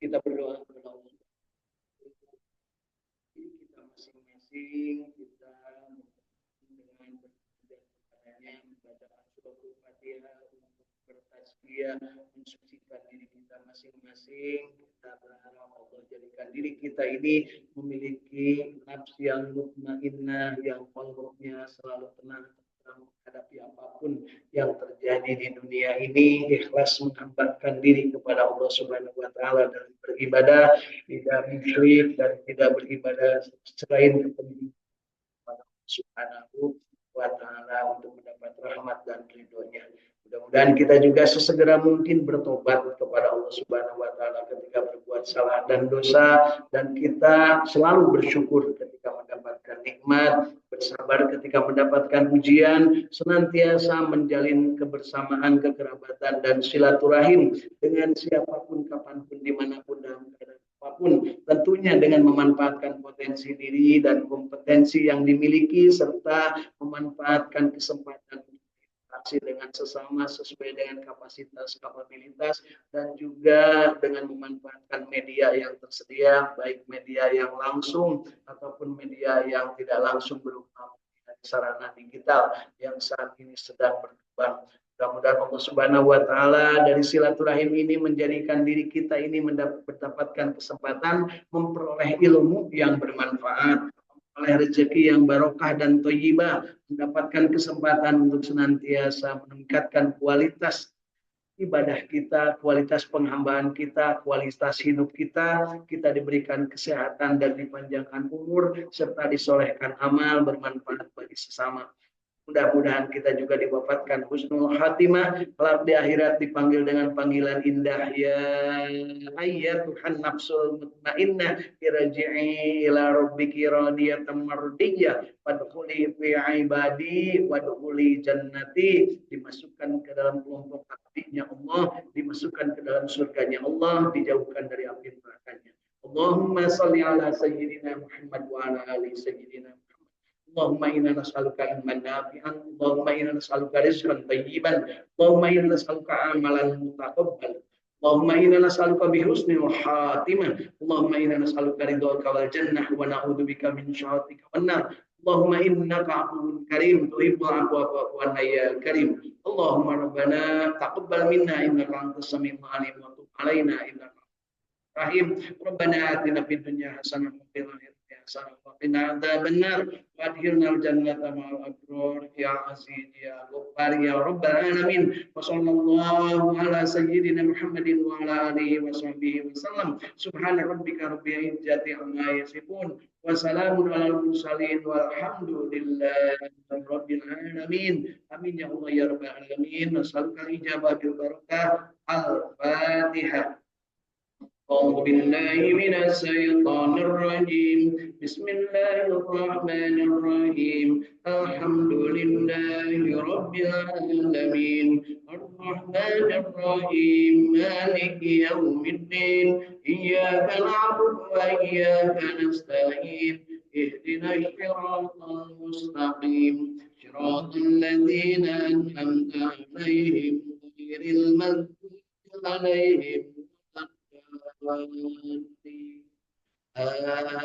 Kita berdoa kepada Allah. Kita masing-masing kita dengan berdoa membaca suratul Fatihah untuk bertasbih mensucikan diri kita masing-masing. Kita berharap Allah jadikan diri kita ini memiliki nafs yang mutmainnah, yang qalbnya selalu tenang menghadapi apapun yang terjadi di dunia ini, ikhlas menghambakan diri kepada Allah Subhanahu wa taala dalam beribadah, tidak musyrik dan tidak beribadah selain kepentingan kepada Allah Subhanahu wa taala untuk mendapat rahmat dan ridhonya. Mudah-mudahan kita juga sesegera mungkin bertobat kepada Allah Subhanahu wa taala ketika berbuat salah dan dosa, dan kita selalu bersyukur ketika mendapatkan nikmat, bersabar ketika mendapatkan ujian, senantiasa menjalin kebersamaan, kekerabatan dan silaturahim dengan siapapun, kapanpun, dimanapun, dalam keadaan apapun, tentunya dengan memanfaatkan potensi diri dan kompetensi yang dimiliki serta memanfaatkan kesempatan interaksi dengan sesama sesuai dengan kapasitas, kapabilitas, dan juga dengan memanfaatkan media yang tersedia, baik media yang langsung ataupun media yang tidak langsung berupa sarana digital yang saat ini sedang berkembang. Mudah-mudahan Allah Subhanahu wa taala dari silaturahim ini menjadikan diri kita ini mendapatkan kesempatan memperoleh ilmu yang bermanfaat, oleh rezeki yang barokah dan thayyibah, mendapatkan kesempatan untuk senantiasa meningkatkan kualitas ibadah kita, kualitas penghambaan kita, kualitas hidup kita, kita diberikan kesehatan dan dipanjangkan umur, serta disolehkan amal bermanfaat bagi sesama. Mudah-mudahan kita juga diwafatkan husnul khatimah, kelak di akhirat dipanggil dengan panggilan indah, ya ayyatuhan nafsul mutmainnah irji'i ila rabbiki radiyatan mardiyah fadkhuli fi ibadi wadkhuli jannati, dimasukkan ke dalam kelompok abdinya Allah, dimasukkan ke dalam surganya Allah, dijauhkan dari api nerakanya. Allahumma shalli ala sayyidina Muhammad wa ala ali sayyidina Allahumma inna nas'aluka ilman nafi'an, Allahumma inna nas'aluka rizqan thayyiban, Allahumma inna nas'aluka amalan mutaqabbal, Allahumma inna nas'aluka bihusnil khatimah, Allahumma inna nas'aluka ridhaka wal jannah wa na'udzubika min syakhatika wan nar. Allahumma innaka afuwwun karim tuhibbul afwa fa'fu anna ya karim. Allahumma rabbana taqabbal minna innaka antas samiul alim wa tub alaina innaka rahim. Rabbana atina fid dunya hasanah wa fil akhirati hasanah wa qina adzabannar wa adkhilnal jannata ma'al abrar ya aziz ya ghaffar ya rabbal alamin. Wa sallallahu ala sayyidina Muhammadin wa ala alihi wa sahbihi wa sallam. Subhana rabbika rabbil izzati amma yasifun wa salamun alal mursalin walhamdulillahi rabbil alamin. Amin ya Allah ya rabbal alamin. Nasalukal ijabah bil barakah. Al-Fatihah. أعوذ بالله من الشيطان الرجيم بسم الله الرحمن الرحيم الحمد لله رب العالمين الرحمن الرحيم مالك يوم الدين إياك نعبد وإياك نستعين اهدنا الصراط المستقيم صراط الذين أنعمت عليهم غير المغضوب عليهم.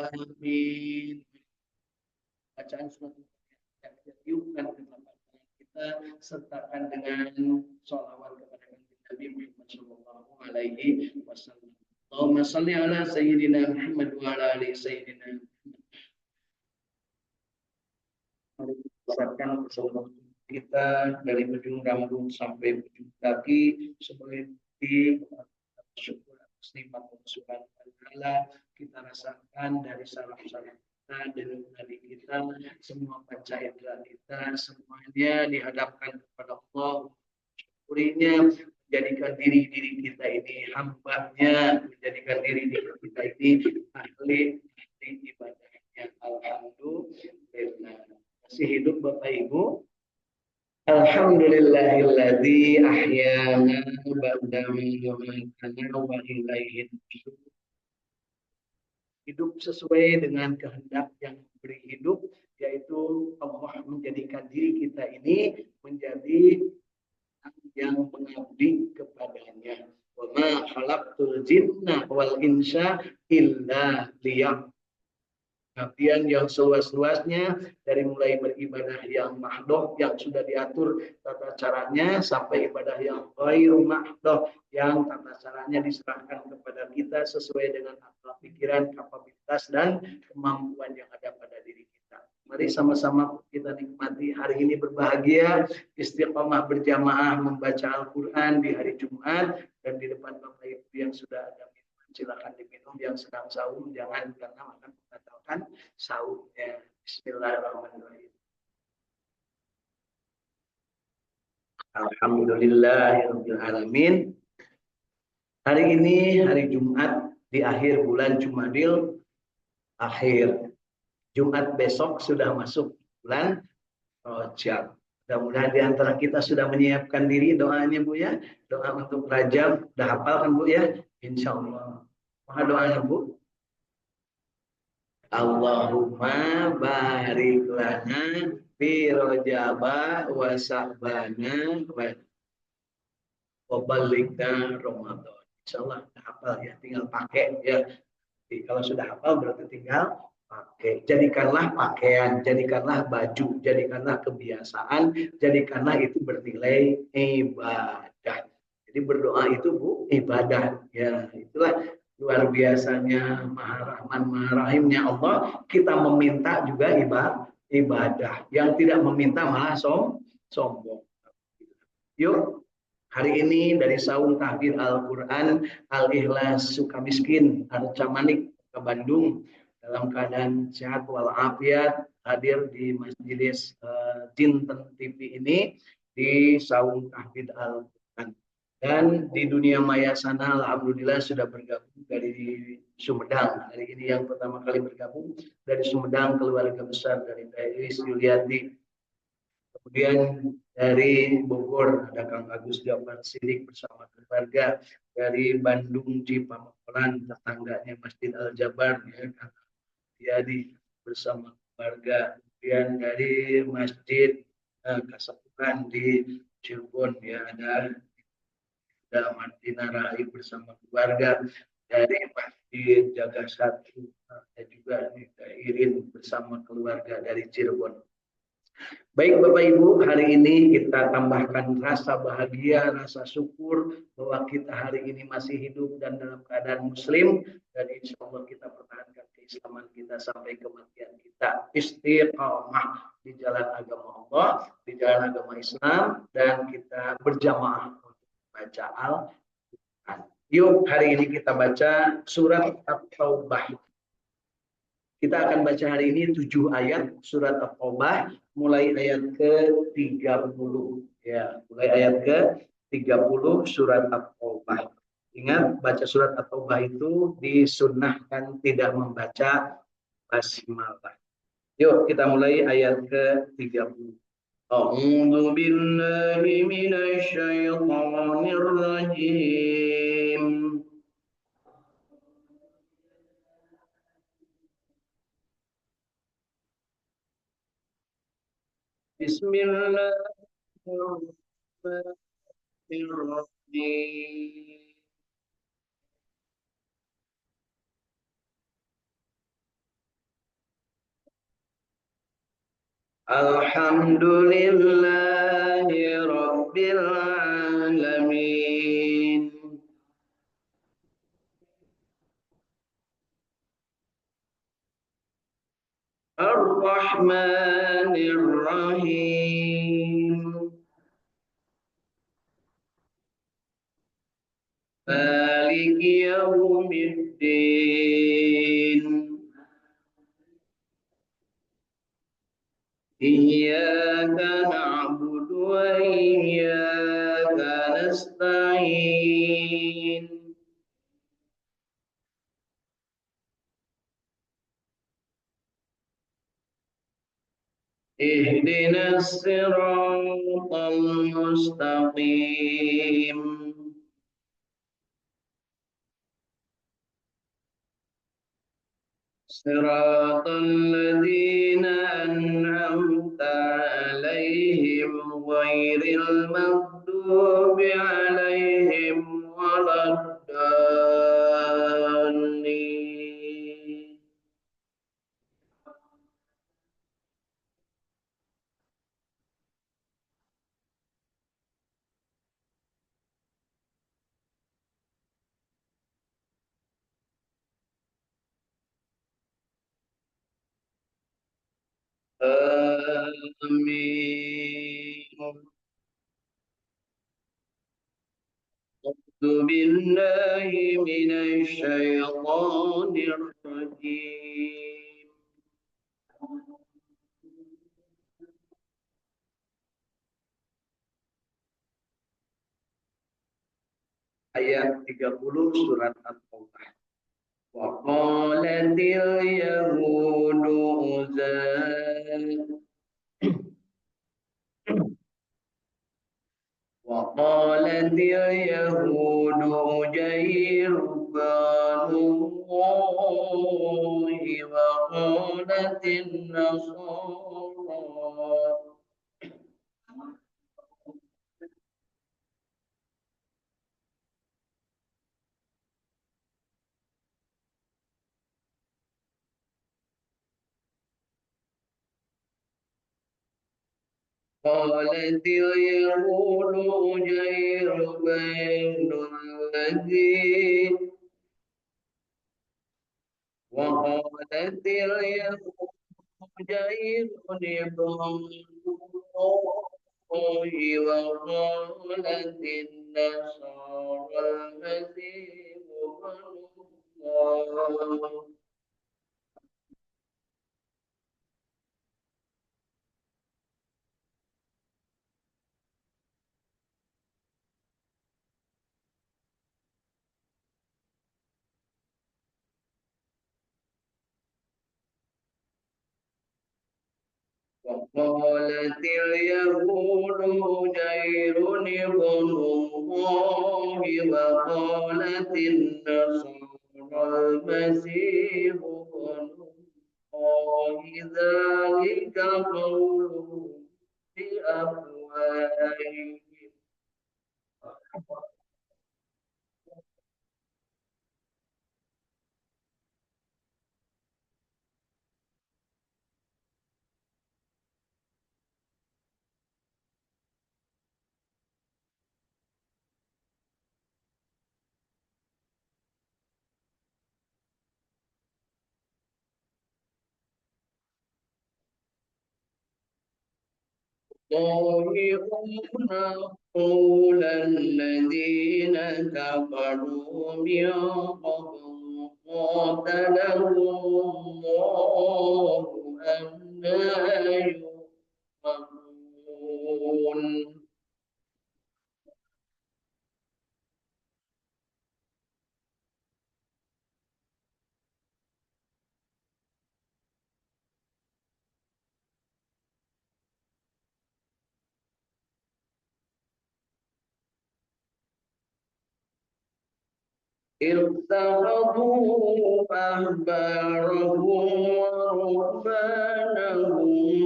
Amin. Bacaan surat yang kita tiupkan ke tempat kita, sertakan dengan sholawat kepada Nabi Muhammad Sallallahu Alaihi Wasallam. Allahumma salli ala Sayyidina Muhammad wa ala ali Sayyidina Muhammad. Sertakan seluruh kita dari ujung rambut sampai ujung kaki sebagai bukti syukur nikmat Allah Subhanahu wa taala. Kita rasakan dari saraf-saraf kita, dari kita, semua panca indera kita, semuanya dihadapkan kepada Allah. Syukurinya, menjadikan diri kita ini hambanya, menjadikan diri kita ini ahli ibadahnya. Alhamdulillah. Masih hidup Bapak Ibu? Alhamdulillahilladzi ahyana ba'da ma yumatana wa ilaihi nusyur. Hidup sesuai dengan kehendak yang beri hidup, yaitu Allah menjadikan diri kita ini menjadi yang mengabdi kepadanya. Wa ma khalaqtul jinna wal insa illa liya'budun. Pengabdian yang seluas-luasnya dari mulai beribadah yang mahdoh yang sudah diatur tata caranya sampai ibadah yang ghairu mahdoh yang tata caranya diserahkan kepada kita sesuai dengan akal pikiran, kapabilitas dan kemampuan yang ada pada diri kita. Mari sama-sama kita nikmati hari ini berbahagia, istiqomah berjamaah membaca Al-Quran di hari Jumat dan di depan Bapak Ibu yang sudah ada silakan diminum, yang sedang sahur jangan karena akan membatalkan sahurnya. Bismillahirrahmanirrahim. Alhamdulillahirrahmanirrahim. Hari ini hari Jumat di akhir bulan Jumadil akhir. Jumat besok sudah masuk bulan Rajab. Mudah-mudahan di antara kita sudah menyiapkan diri doanya Bu ya. Doa untuk Rajab. Udah hafal kan Bu ya? Insya Allah. Maka doanya Bu. Allahumma barik lana fi Rajaba wa Sa'bana wa balighna Ramadan. Insyaallah hafal ya, tinggal pakai ya. Jadi, kalau sudah hafal berarti tinggal pakai. Jadikanlah pakaian, jadikanlah baju, jadikanlah kebiasaan, jadikanlah itu bernilai ibadah. Jadi berdoa itu Bu ibadah ya. Itulah luar biasanya Maha Rahman Maha Rahimnya Allah. Kita meminta juga ibadah. Yang tidak meminta malah sombong. Yuk, hari ini dari Saung Tahfidz Al-Quran Al-Ikhlas Sukamiskin Arca Manik ke Bandung dalam keadaan sehat walafiat hadir di Majelis Jinten TV ini di Saung Tahfidz Al-Quran. Dan di dunia maya sana alhamdulillah sudah bergabung dari Sumedang. Hari ini yang pertama kali bergabung dari Sumedang, keluarga besar dari Iris Yuliati. Kemudian dari Bogor ada Kang Agus Jafar Sidik bersama keluarga. Dari Bandung Cipamokolan tetangganya Masjid Al Jabar ya Kang Yadi bersama keluarga. Kemudian dari Masjid Kasepuhan di Cirebon ya ada Martina Rai bersama keluarga. Dari Masjid Jaga Satu ada juga Irin bersama keluarga dari Cirebon. Baik Bapak Ibu, hari ini kita tambahkan rasa bahagia, rasa syukur bahwa kita hari ini masih hidup dan dalam keadaan muslim, dan insya Allah kita pertahankan keislaman kita sampai kematian kita. Istiqamah di jalan agama Allah, di jalan agama Islam, dan kita berjamaah untuk baca Al-Quran. Yuk hari ini kita baca surat At-Taubah. Kita akan baca hari ini 7 ayat surat At-Taubah mulai ayat ke-30 ya, mulai ayat ke-30 surat At-Taubah. Ingat baca surat At-Taubah itu disunnahkan tidak membaca basmalah. Yuk kita mulai ayat ke-30. A'udzu billahi minasy syaithanir rajim. Bismillahirrahmanirrahim. Alhamdulillahi Rabbil Alamin. Ar-Rahmanir Rahim. Maliki Yaumiddin. Iyyaka na'budu wa iyyaka nasta'in. Ihdinas siratal mustaqim. Siratal ladzina an'amta 'alaihim ghairil maghdubi 'alaihim waladdallin. الضالين. آمين. أعوذ بالله من الشيطان الرجيم. Ayat 30 surat At-Taubah. Wa qalatil yahudu uzair وقالت اليهود عزير بن الله وقالت النصارى قالت اليهود عزير بن الذي وقالت اليهود عزير بن الله وقالت النصارى المسيح ابن الله. وقالت اليهود عزير بن الله وقالت النصارى المسيح ابن الله ذلك قولهم بأفواههم طائعون قول الذين كفروا من قبل قاتلهم الله أنا يؤفكون. اتخذوا أحبارهم ورهبانهم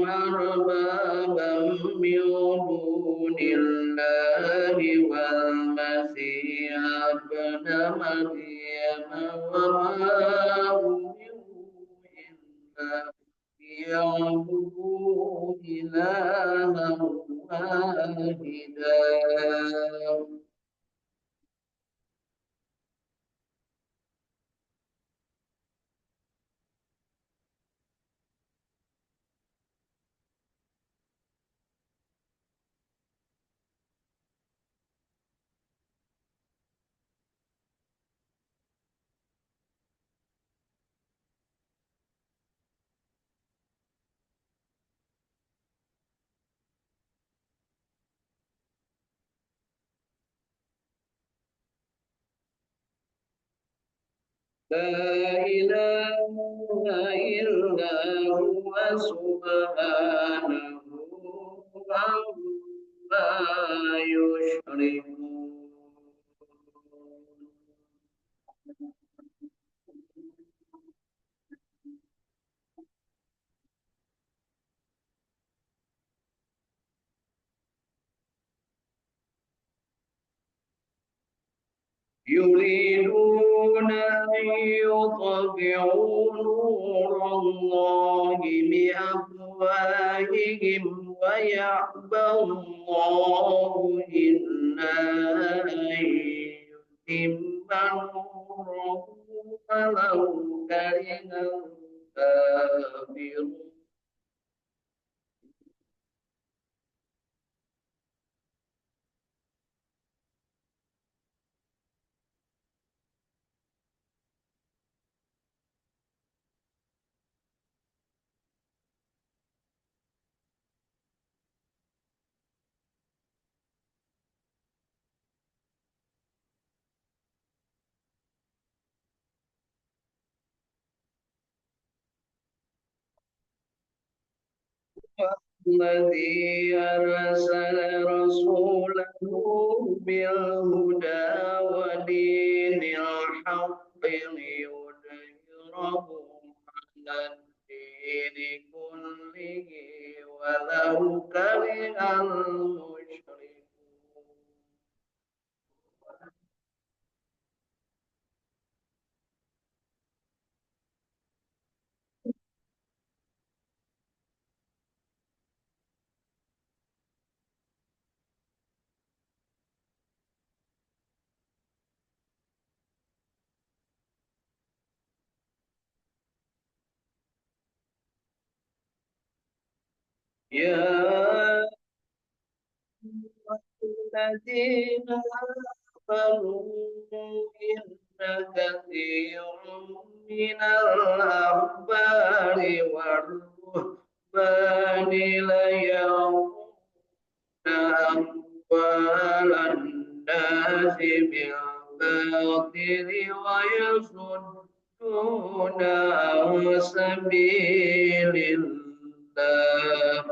أربابا من دون الله والمسيح ابن مريم وما أمروا إلا ليعبدوا إلها واحدا. لا إله إلا هو سبحانه عما يشركون. يريدون أن يطفئوا نور الله بأفواههم ويأبى الله إلا أن يتم نوره ولو كره الكافرون. الذي أرسل رسوله بالهدى ودين الحق ليظهره على الدين كله ولو كره المشركون. يا الذين آمنوا إن كثيرا من الأحبار والرهبان ليأكلون أموال الناس بالباطل ويصدون عن سبيل الله.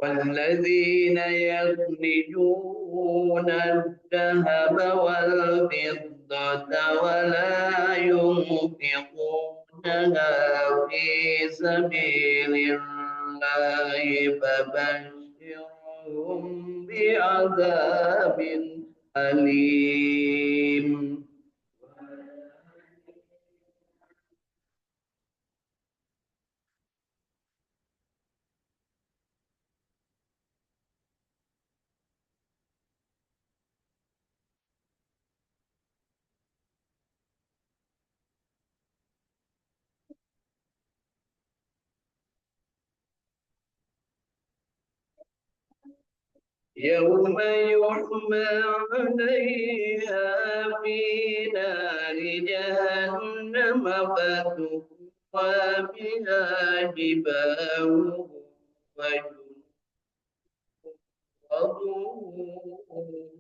والذين يكنزون الذهب والفضة ولا ينفقونها في سبيل الله فبشرهم بعذاب أليم. يوم يحمى عليها في نار جهنم فتقوى بها جباههم وجنوبهم.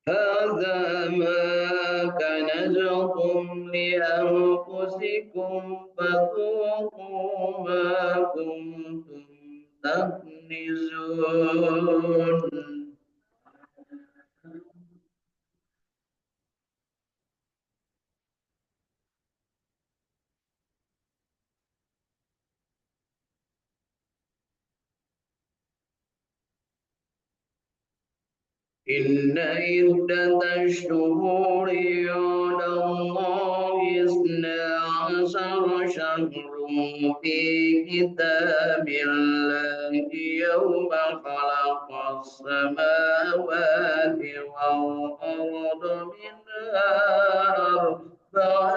هذا ما كنزتم لأنفسكم فذوقوا ما كنتم تكنزون. إن عدة الشهور عند الله 12 شهر في كتاب الله يوم خلق السماوات والأرض منها أربعة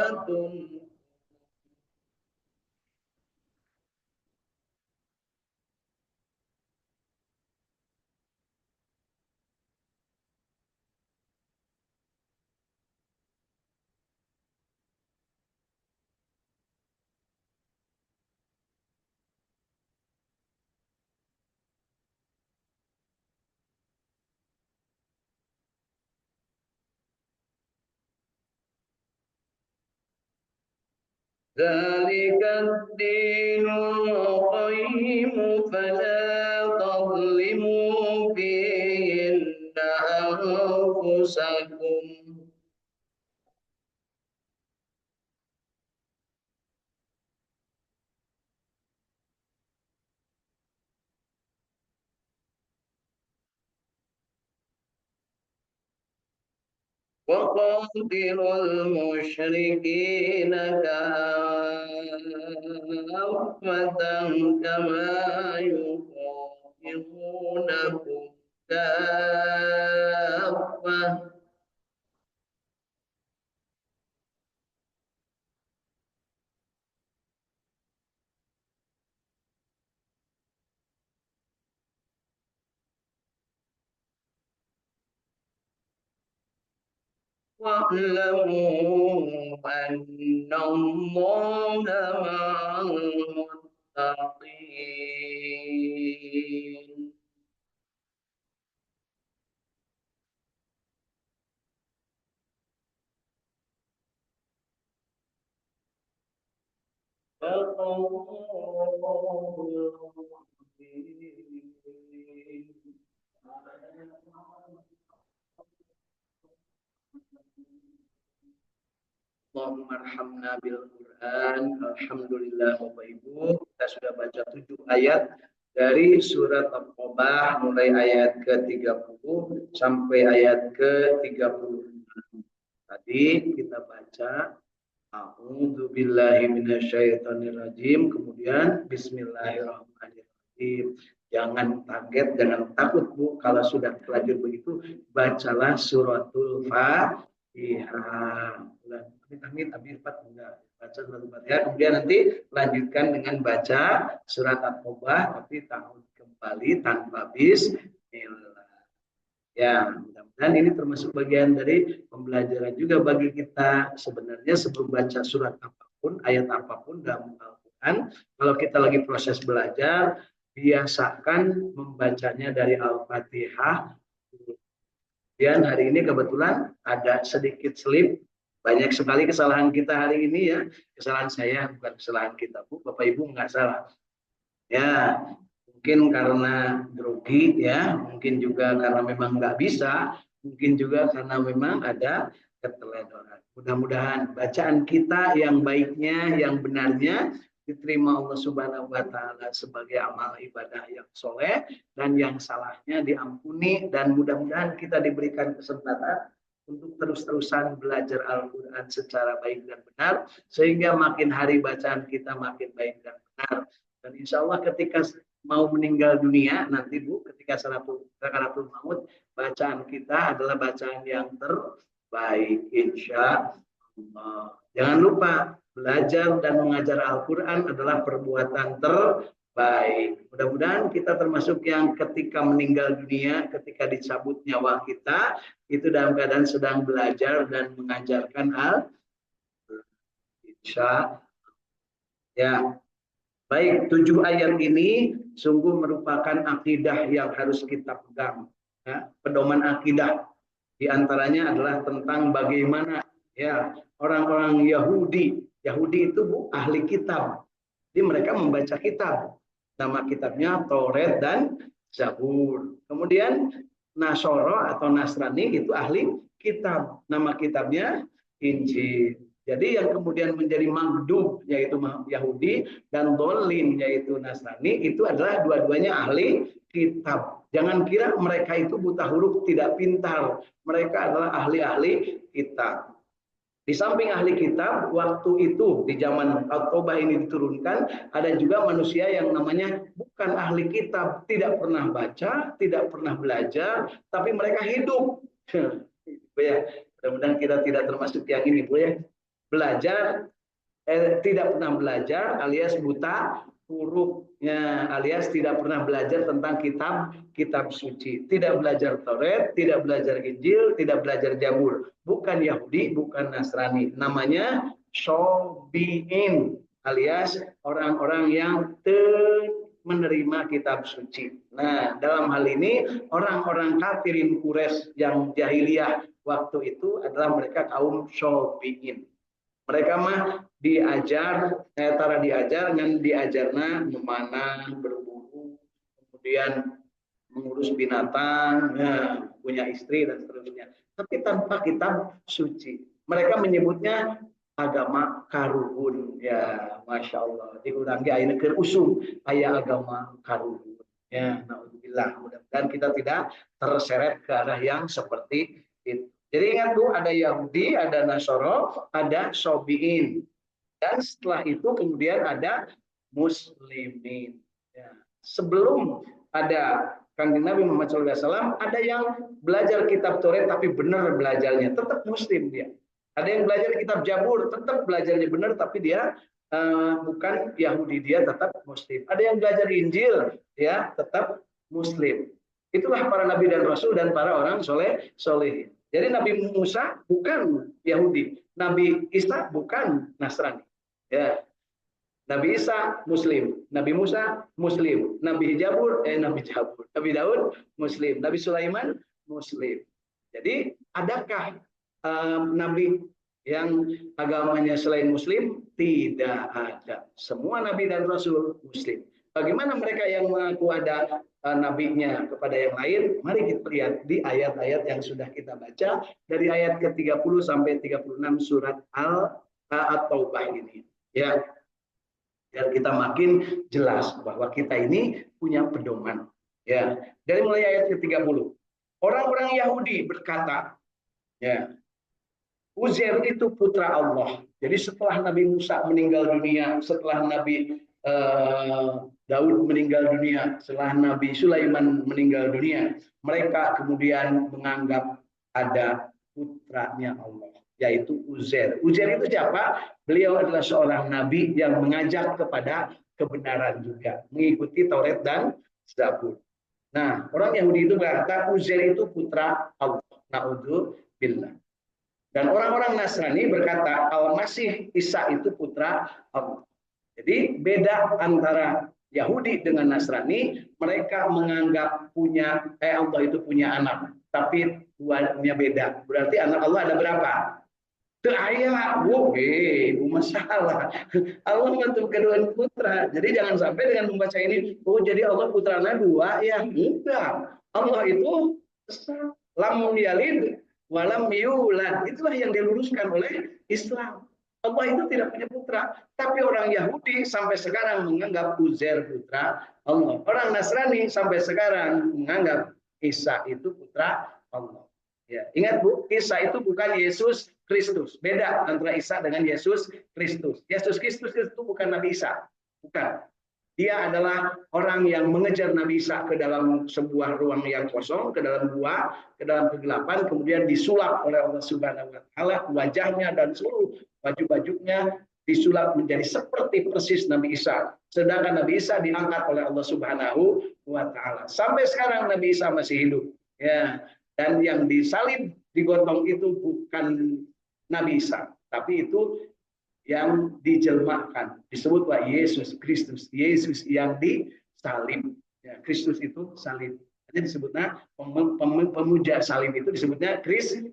ذلك الدين القيم فلا تظلموا فيهن أنفسكم وقاتلوا المشركين كافة كما يقاتلونكم كافة واعلموا أن الله مع المتقين صدق الله العظيم. Allahumma arhamna bil Quran. Alhamdulillah Bapak Ibu, kita sudah baca 7 ayat dari surat At-Taubah mulai ayat ke-30 sampai ayat ke-36. Tadi kita baca A'udzu billahi minasyaitonir rajim, kemudian bismillahirrahmanirrahim. Jangan kaget, jangan takut Bu, kalau sudah terlanjur begitu, bacalah suratul Fatihah. Amit amit enggak baca surat Fatihah, kemudian nanti lanjutkan dengan baca surat At-Taubah tapi tahun kembali tanpa bismillah. Ya, mudah-mudahan ini termasuk bagian dari pembelajaran juga bagi kita. Sebenarnya sebelum baca surat apapun, ayat apapun dalam Al-Quran, kalau kita lagi proses belajar, biasakan membacanya dari Al-Fatihah. Dan hari ini kebetulan ada sedikit slip. Banyak sekali kesalahan kita hari ini ya. Kesalahan saya bukan kesalahan kita Bu. Bapak Ibu nggak salah. Ya, mungkin karena grogi ya. Mungkin juga karena memang nggak bisa. Mungkin juga karena memang ada keteledoran. Mudah-mudahan bacaan kita yang baiknya, yang benarnya diterima Allah Subhanahu wa taala sebagai amal ibadah yang soleh, dan yang salahnya diampuni, dan mudah-mudahan kita diberikan kesempatan untuk terus-terusan belajar Al-Quran secara baik dan benar, sehingga makin hari bacaan kita makin baik dan benar. Dan insya Allah ketika mau meninggal dunia nanti Bu, ketika sakaratul maut, bacaan kita adalah bacaan yang terbaik insya Allah. Jangan lupa belajar dan mengajar Al-Quran adalah perbuatan terbaik. Mudah-mudahan kita termasuk yang ketika meninggal dunia, ketika dicabut nyawa kita, itu dalam keadaan sedang belajar dan mengajarkan Al-Quran. Insya ya. Baik, 7 ayat ini sungguh merupakan akidah yang harus kita pegang. Ya, pedoman akidah. Di antaranya adalah tentang bagaimana ya orang-orang Yahudi. Yahudi itu Bu, ahli kitab. Jadi mereka membaca kitab. Nama kitabnya Taurat dan Zabur. Kemudian Nasoro atau Nasrani itu ahli kitab. Nama kitabnya Injil. Jadi yang kemudian menjadi maghdub yaitu Yahudi dan dolin yaitu Nasrani itu adalah dua-duanya ahli kitab. Jangan kira mereka itu buta huruf, tidak pintar. Mereka adalah ahli-ahli kitab. Di samping ahli kitab, waktu itu di zaman At-Taubah ini diturunkan, ada juga manusia yang namanya bukan ahli kitab, tidak pernah baca, tidak pernah belajar, tapi mereka hidup. Ya, mudah-mudahan kita tidak termasuk yang ini, Bu ya. belajar tidak pernah belajar alias buta hurufnya, alias tidak pernah belajar tentang kitab suci, tidak belajar Taurat, tidak belajar Injil, tidak belajar Zabur, bukan Yahudi, bukan Nasrani, namanya Sobiin alias orang-orang yang menerima kitab suci. Nah, dalam hal ini orang-orang kafirin Quraisy yang jahiliyah waktu itu adalah mereka kaum Sobiin. Mereka mah diajar, tara diajar dengan diajarna memanah, berburu, kemudian mengurus binatang, ya, punya istri dan seterusnya. Tapi tanpa kitab suci. Mereka menyebutnya agama karuhun. Ya, masya Allah. Diulangi ayat ke usum ayat agama karuhun. Ya, naudzubillah. Mudah-mudahan kita tidak terseret ke arah yang seperti itu. Jadi ingat Bu, ada Yahudi, ada Nasoro, ada Sobiin. Dan setelah itu kemudian ada Muslimin. Ya. Sebelum ada Kanjeng Nabi Muhammad SAW, ada yang belajar kitab Taurat tapi benar belajarnya, tetap Muslim dia. Ada yang belajar kitab Zabur, tetap belajarnya benar tapi dia bukan Yahudi, dia tetap Muslim. Ada yang belajar Injil, ya tetap Muslim. Itulah para nabi dan rasul dan para orang soleh. Jadi Nabi Musa bukan Yahudi, Nabi Isa bukan Nasrani. Ya, Nabi Isa Muslim, Nabi Musa Muslim, Nabi Nabi Daud Muslim, Nabi Sulaiman Muslim. Jadi adakah Nabi yang agamanya selain Muslim? Tidak ada. Semua Nabi dan Rasul Muslim. Bagaimana mereka yang mengaku ada nabinya kepada yang lain? Mari kita lihat di ayat-ayat yang sudah kita baca dari ayat ke-30 sampai 36 surat At-Taubah ini. Ya, biar kita makin jelas bahwa kita ini punya pedoman. Ya, dari mulai ayat ke-30. Orang-orang Yahudi berkata, ya, Uzair itu putra Allah. Jadi setelah Nabi Musa meninggal dunia, setelah Nabi Daud meninggal dunia, setelah Nabi Sulaiman meninggal dunia, mereka kemudian menganggap ada putranya Allah, yaitu Uzair. Uzair itu siapa? Beliau adalah seorang nabi yang mengajak kepada kebenaran juga, mengikuti Taurat dan Zabur. Nah, orang Yahudi itu berkata Uzair itu putra Allah. Naudzubillah. Dan orang-orang Nasrani berkata Al-Masih Isa itu putra Allah. Jadi beda antara Yahudi dengan Nasrani, mereka menganggap Allah itu punya anak, tapi tuannya beda. Berarti anak Allah ada berapa? Itu ayah, bu masalah. Allah menentu kedua putra. Jadi jangan sampai dengan membaca ini, jadi Allah putranya dua, ya enggak. Allah itu lam yalid walam yulad. Itulah yang diluruskan oleh Islam. Allah itu tidak punya putra, tapi orang Yahudi sampai sekarang menganggap Uzair putra Allah. Orang Nasrani sampai sekarang menganggap Isa itu putra Allah. Ya, ingat Bu, Isa itu bukan Yesus Kristus. Beda antara Isa dengan Yesus Kristus. Yesus Kristus itu bukan Nabi Isa, bukan. Dia adalah orang yang mengejar Nabi Isa ke dalam sebuah ruang yang kosong, ke dalam gua, ke dalam kegelapan, kemudian disulap oleh Allah Subhanahu wa taala, wajahnya dan seluruh baju-bajunya disulap menjadi seperti persis Nabi Isa. Sedangkan Nabi Isa diangkat oleh Allah Subhanahu wa taala. Sampai sekarang Nabi Isa masih hidup. Ya. Dan yang disalib, digotong itu bukan Nabi Isa, tapi itu yang dijelmakan, disebut Yesus Kristus, Yesus yang disalib. Ya, Kristus itu salib. Jadi disebutnya pemuja salib itu disebutnya Kristen.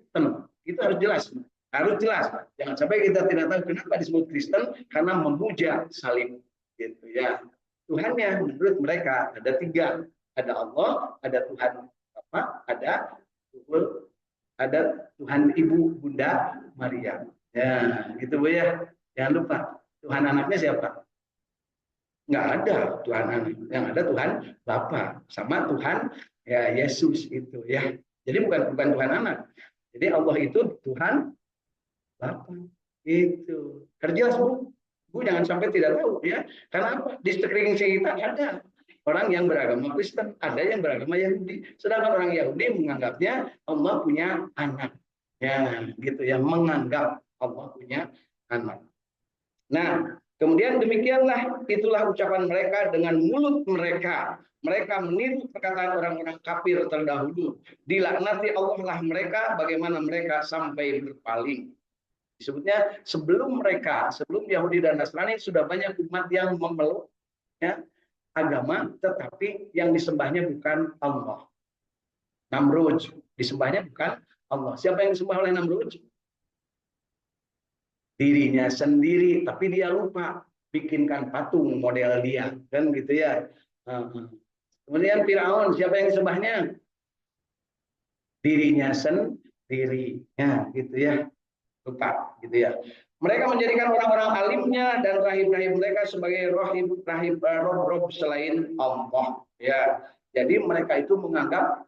Itu harus jelas. Harus jelas. Jangan sampai kita tidak tahu kenapa disebut Kristen, karena memuja salib. Gitu ya. Tuhannya menurut mereka ada tiga. Ada Allah, ada Tuhan Bapa, ada Tuhan Ibu Bunda Maria. Ya, gitu Bu ya. Jangan lupa, Tuhan anaknya siapa? Nggak ada Tuhan anak. Yang ada Tuhan Bapa sama Tuhan ya Yesus itu ya. Jadi bukan Tuhan anak. Jadi Allah itu Tuhan Bapa. Itu. Kerja Bu. Bu jangan sampai tidak tahu ya. Karena apa? Di sekeliling kita ada orang yang beragama Kristen, ada yang beragama Yahudi. Sedangkan orang Yahudi menganggapnya Allah punya anak. Ya, gitu ya, menganggap Allah punya anak. Nah, kemudian demikianlah itulah ucapan mereka dengan mulut mereka. Mereka meniru perkataan orang-orang kafir terdahulu. Dilaknati Allah lah mereka, bagaimana mereka sampai berpaling. Disebutnya sebelum mereka, sebelum Yahudi dan Nasrani sudah banyak umat yang memeluk ya, agama, tetapi yang disembahnya bukan Allah. Namrud, disembahnya bukan Allah. Siapa yang disembah oleh Namrud? Dirinya sendiri, tapi dia lupa bikinkan patung model dia, kan gitu ya. Kemudian Firaun, siapa yang disembahnya? Dirinya sendiri, ya gitu ya, lupa gitu ya. Mereka menjadikan orang-orang alimnya dan rahib-rahib mereka sebagai rob-rob selain Allah, ya. Jadi mereka itu menganggap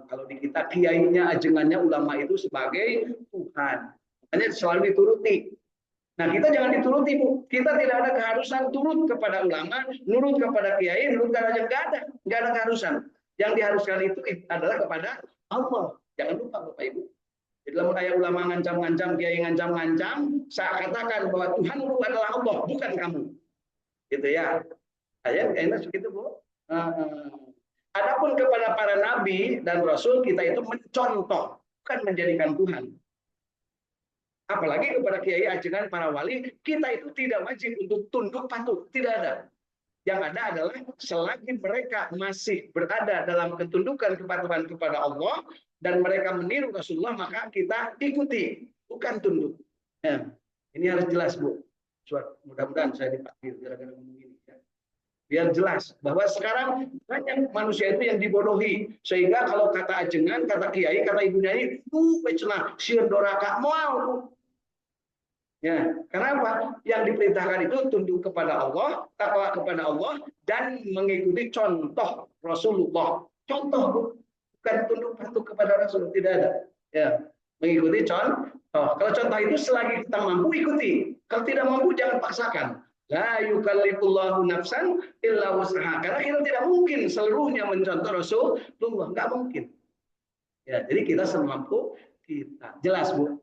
kalau di kita kiainya, ajengannya, ulama itu sebagai Tuhan. Makanya selalu dituruti. Nah, kita jangan dituruti, Bu. Kita tidak ada keharusan turut kepada ulama, nurut kepada kiai, nurut kepada enggak ada keharusan. Yang diharuskan itu adalah kepada Allah. Jangan lupa, Bapak Ibu. Di dalam ayat ulama ngancam-ngancam, kiai ngancam-ngancam, saya katakan bahwa Tuhan itu adalah Allah, bukan kamu. Gitu ya. Ayat enak segitu, Bu. Adapun kepada para nabi dan rasul, kita itu mencontoh, bukan menjadikan Tuhan. Apalagi kepada kiai, ajengan, para wali, kita itu tidak wajib untuk tunduk patuh, tidak ada. Yang ada adalah selagi mereka masih berada dalam ketundukan kepatuhan kepada Allah dan mereka meniru Rasulullah, maka kita ikuti, bukan tunduk. Ya, ini harus jelas, Bu. Mudah-mudahan saya dipanggil gara-gara ngomong ini. Ya. Biar jelas bahwa sekarang banyak manusia itu yang dibodohi, sehingga kalau kata ajengan, kata kiai, kata ibu nyai, cenah sieun doraka moal. Ya, karena apa? Yang diperintahkan itu tunduk kepada Allah, takwa kepada Allah, dan mengikuti contoh Rasulullah. Contoh, bukan tunduk patuh kepada Rasul, tidak ada. Ya, mengikuti contoh. Kalau contoh itu selagi kita mampu ikuti, kalau tidak mampu jangan paksakan. La yukallifullahu nafsan illa wus'aha. Karena kita tidak mungkin seluruhnya mencontoh Rasulullah, nggak mungkin. Ya, jadi kita semampu kita. Jelas, Bu.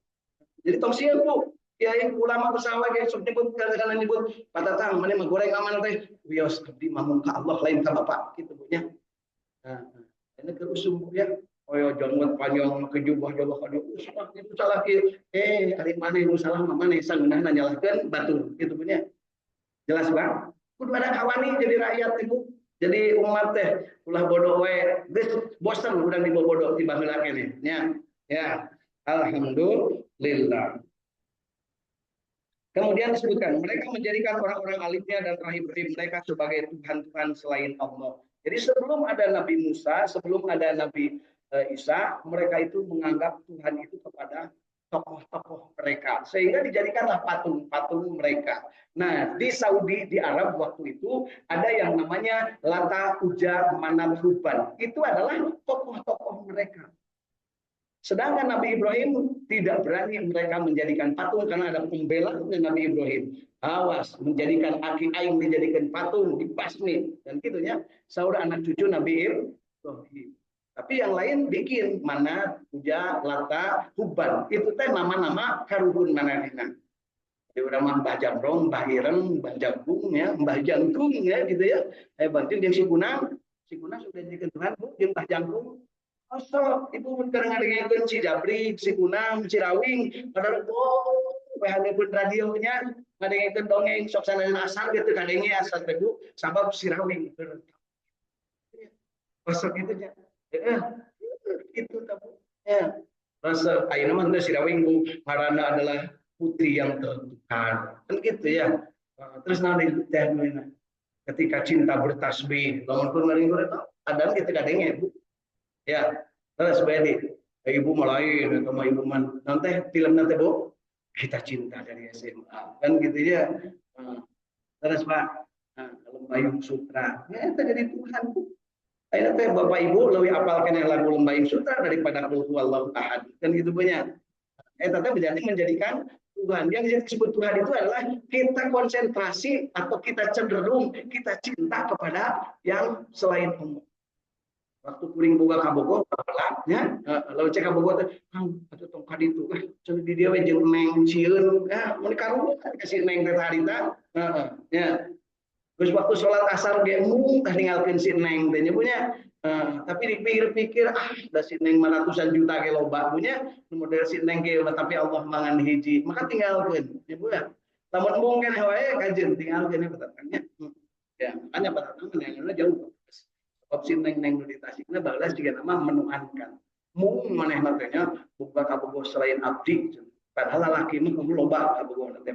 Jadi tausiah, Bu. Ya, ulama bersama kayak sok nyebut kadang-kadang nyebut patatang mana mah goreng aman teh wios abdi mamung ka Allah lain ka Bapak gitu Bu nya. Nah, ini ke usum Bu ya. Oyo jonggot panjang ke jubah jubah kado salah itu salah ki ari mana nu salah mah mana sangeunah nyalahkeun batur gitu Bu nya. Jelas Bang? Kudu ada kawani jadi rakyat Ibu. Jadi umat teh ulah bodoh we geus bosan udah dibodoh tiba heula keneh nya. Ya. Alhamdulillah. Kemudian disebutkan, mereka menjadikan orang-orang alimnya dan rahib-rahib mereka sebagai Tuhan-Tuhan selain Allah. Jadi sebelum ada Nabi Musa, sebelum ada Nabi Isa, mereka itu menganggap Tuhan itu kepada tokoh-tokoh mereka. Sehingga dijadikanlah patung-patung mereka. Nah, di Saudi, di Arab waktu itu, ada yang namanya Lata, Uja, Manat, Huban. Itu adalah tokoh-tokoh mereka. Sedangkan Nabi Ibrahim tidak berani mereka menjadikan patung karena ada pembelaan Nabi Ibrahim. Awas, menjadikan aki aing dijadikan patung, dibasmi. Dan gitu ya, saudara anak cucu Nabi Ibrahim. Tapi yang lain bikin Manat, Uja, Lata, Huban. Itu teh nama-nama karuhun manehna. Jadi udah Mbah Jamrong, Mbah Ireng, Mbah Jagung, ya, Mbah Jangkung, ya gitu ya. Bantu yang si Kunang sudah dijadikan Tuhan, Bu, yang Mbah Jangkung. Asal ibu kadang ngadengekeun si Jabri, si Kunam, si Rawing, padahal pun radionya ngadengekeun dongeng sok sanana asal gitu kadenge asal teh Bu, sabab si Rawing. Asal gitu nya. Itu tahu. Ya. Rasa ayeuna mah si Rawing Bu, ngaranna adalah putri yang tertukar. Kan gitu ya. Terus nanti teh ketika cinta bertasbih, lamun pun ngaring ada kita kadenge Bu. Ya, terus bedi. Ibu malain, sama ibu man. Nanti film nanti Bu, kita cinta dari SMA, kan gitu ya. Terus Pak, Lembayung Sutra, ya itu jadi Tuhan Bu. Ayo teh Bapak Ibu lebih apal kena lagu Lembayung Sutra daripada Qul Huwallahu Ahad, kan gitu punya. Tetap berarti menjadikan Tuhan. Yang disebut Tuhan itu adalah kita konsentrasi atau kita cenderung kita cinta kepada yang selain Allah. waktu kuring boga kabogo ya lalu cek kabogo teh kang atuh tong ka ditu cenah di dieu we jeung neng cieun mun karung kasih neng teh harita ya terus waktu sholat asar ge mung tah ninggalkeun si neng teh nya punya tapi dipikir-pikir da si neng ratusan juta ge loba punya model si neng ge tapi Allah mangan hiji maka tinggalkeun ya punya lamun mung keneh wae kajeun tinggalkeun ya betatannya ya makanya betatangan yang jauh opsi neng nu ditasikna balas juga nama menuhankan mung maneh teh nya buka kabogoh selain abdi padahal lalaki mah loba kabogoh teh